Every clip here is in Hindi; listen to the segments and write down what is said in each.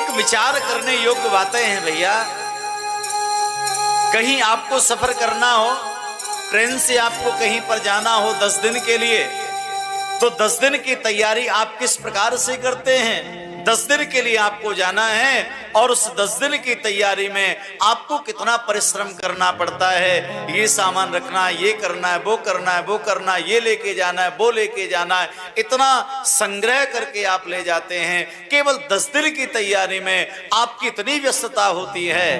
एक विचार करने योग्य बातें हैं भैया। कहीं आपको सफर करना हो, ट्रेन से आपको कहीं पर जाना हो 10 दिन के लिए, तो 10 दिन की तैयारी आप किस प्रकार से करते हैं? 10 दिन के लिए आपको जाना है और उस 10 दिन की तैयारी में आपको कितना परिश्रम करना पड़ता है। ये सामान रखना है, ये करना है, वो करना है, वो करना है, ये लेके जाना है, वो लेके जाना है, इतना संग्रह करके आप ले जाते हैं। केवल 10 दिन की तैयारी में आपकी इतनी व्यस्तता होती है।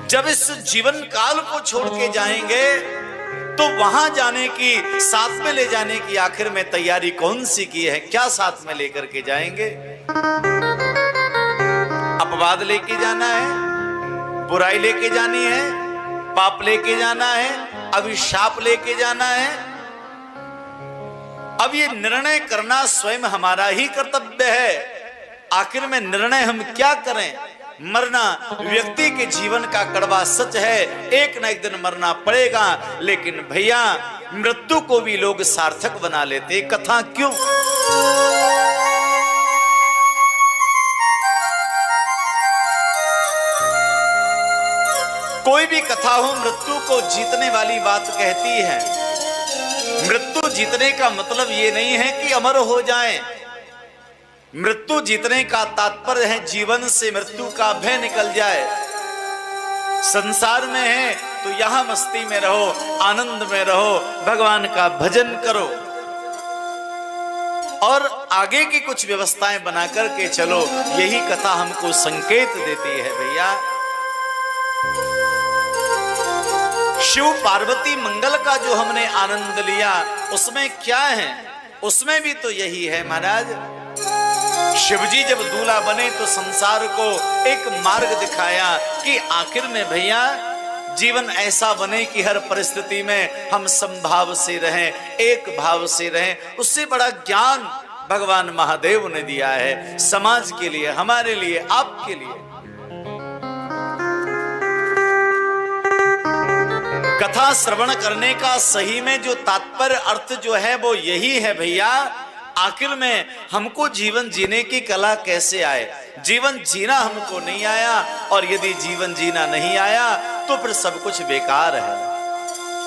जब इस जीवन काल को छोड़ के जाएंगे तो वहां जाने की, साथ में ले जाने की आखिर में तैयारी कौन सी की है? क्या साथ में लेकर के जाएंगे? अपवाद लेके जाना है, बुराई लेके जानी है, पाप लेके जाना है, अभिशाप लेके जाना है। अब ये निर्णय करना स्वयं हमारा ही कर्तव्य है। आखिर में निर्णय हम क्या करें? मरना व्यक्ति के जीवन का कड़वा सच है, एक न एक दिन मरना पड़ेगा। लेकिन भैया मृत्यु को भी लोग सार्थक बना लेते, कथा क्यों? कोई भी कथा हो मृत्यु को जीतने वाली बात कहती है। मृत्यु जीतने का मतलब ये नहीं है कि अमर हो जाएं। मृत्यु जीतने का तात्पर्य है जीवन से मृत्यु का भय निकल जाए। संसार में है तो यहां मस्ती में रहो, आनंद में रहो, भगवान का भजन करो और आगे की कुछ व्यवस्थाएं बना करके चलो। यही कथा हमको संकेत देती है भैया। शिव पार्वती मंगल का जो हमने आनंद लिया उसमें क्या है? उसमें भी तो यही है महाराज। शिवजी जब दूल्हा बने तो संसार को एक मार्ग दिखाया कि आखिर में भैया जीवन ऐसा बने कि हर परिस्थिति में हम समभाव से रहें, एक भाव से रहें। उससे बड़ा ज्ञान भगवान महादेव ने दिया है समाज के लिए, हमारे लिए, आपके लिए। कथा श्रवण करने का सही में जो तात्पर्य अर्थ जो है वो यही है भैया। आखिर में हमको जीवन जीने की कला कैसे आए? जीवन जीना हमको नहीं आया, और यदि जीवन जीना नहीं आया तो फिर सब कुछ बेकार है।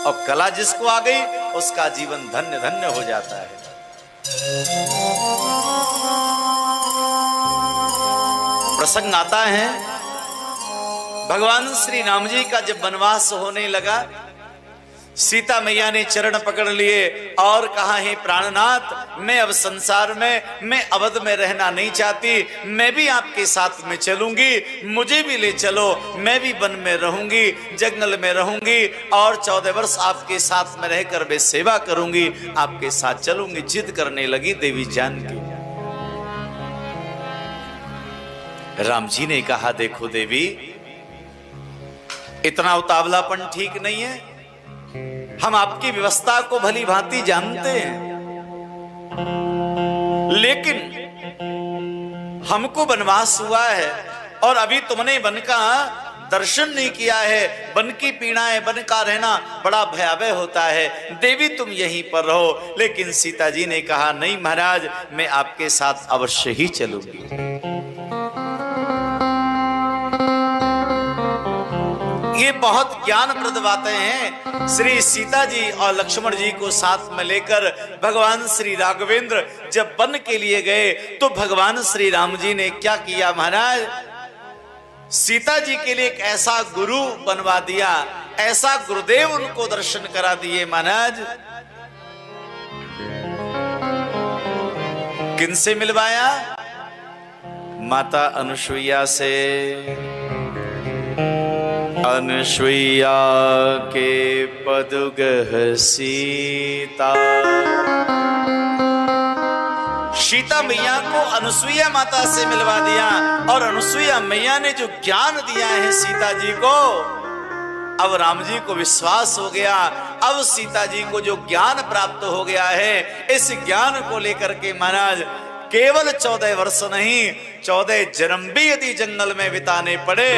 और कला जिसको आ गई उसका जीवन धन्य धन्य हो जाता है। प्रसंग आता है भगवान श्री राम जी का जब वनवास होने लगा, सीता मैया ने चरण पकड़ लिए और कहा, हे प्राणनाथ, मैं अब संसार में, मैं अवध में रहना नहीं चाहती, मैं भी आपके साथ में चलूंगी, मुझे भी ले चलो, मैं भी वन में रहूंगी, जंगल में रहूंगी और 14 वर्ष आपके साथ में रहकर मैं सेवा करूंगी, आपके साथ चलूंगी। जिद करने लगी देवी जानकी। राम जी ने कहा, देखो देवी, इतना उतावलापन ठीक नहीं है। हम आपकी व्यवस्था को भली भांति जानते हैं, लेकिन हमको वनवास हुआ है और अभी तुमने वन का दर्शन नहीं किया है। वन की पीड़ाएं, वन का रहना बड़ा भयावह होता है। देवी तुम यहीं पर रहो। लेकिन सीता जी ने कहा, नहीं महाराज, मैं आपके साथ अवश्य ही चलूंगी। ये बहुत ज्ञानप्रद बातें हैं। श्री सीता जी और लक्ष्मण जी को साथ में लेकर भगवान श्री राघवेंद्र जब वन के लिए गए तो भगवान श्री राम जी ने क्या किया महाराज? सीता जी के लिए एक ऐसा गुरु बनवा दिया, ऐसा गुरुदेव उनको दर्शन करा दिए महाराज। किनसे मिलवाया? माता अनुसुईया से। अनुसुईया के पदुगह सीता। सीता मैया को अनुसुईया माता से मिलवा दिया और अनुसुईया मैया ने जो ज्ञान दिया है सीता जी को, अब राम जी को विश्वास हो गया। अब सीता जी को जो ज्ञान प्राप्त हो गया है, इस ज्ञान को लेकर के महाराज केवल 14 वर्ष नहीं, 14 जन्म भी यदि जंगल में बिताने पड़े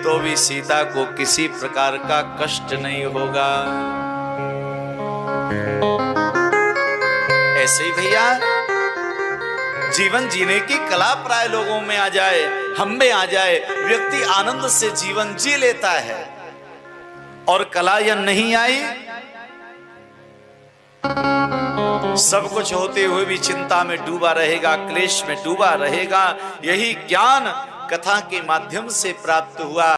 तो भी सीता को किसी प्रकार का कष्ट नहीं होगा। ऐसे ही भैया जीवन जीने की कला प्राय लोगों में आ जाए, हम में आ जाए, व्यक्ति आनंद से जीवन जी लेता है। और कला या नहीं आई, सब कुछ होते हुए भी चिंता में डूबा रहेगा, क्लेश में डूबा रहेगा। यही ज्ञान कथा के माध्यम से प्राप्त हुआ।